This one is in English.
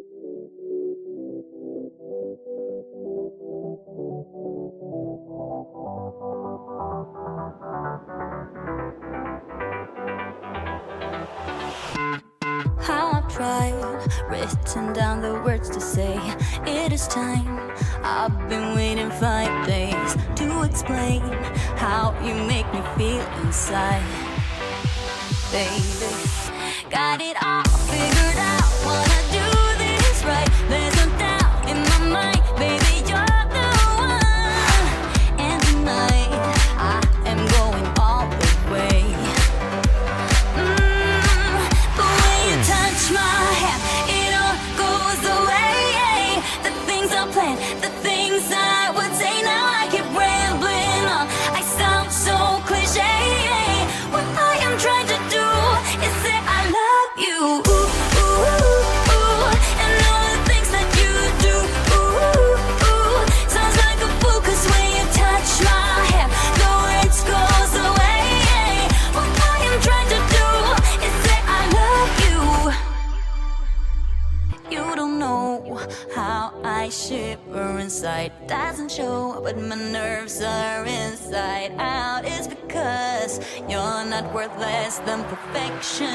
How I've tried, written down the words to say it is time. I've been waiting 5 days to explain how you make me feel inside. Baby, got it all figured out, wanna do this right. There's no doubt in my mind, baby, you're the one. And tonight, I am going all the way. The way you touch my hand, it all goes away. The things I planned, the things I would say, now I keep rambling on. I sound so cliche. What I am trying to do is say I love you. Ooh, ooh, ooh, ooh. And all the things that you do. Ooh, ooh. Sounds like a fool, 'cause when you touch my hand, the words goes away. What I am trying to do is say I love you. You don't know how I shiver inside. Doesn't show, but my nerves are inside out. It's because you're not worth less than perfection.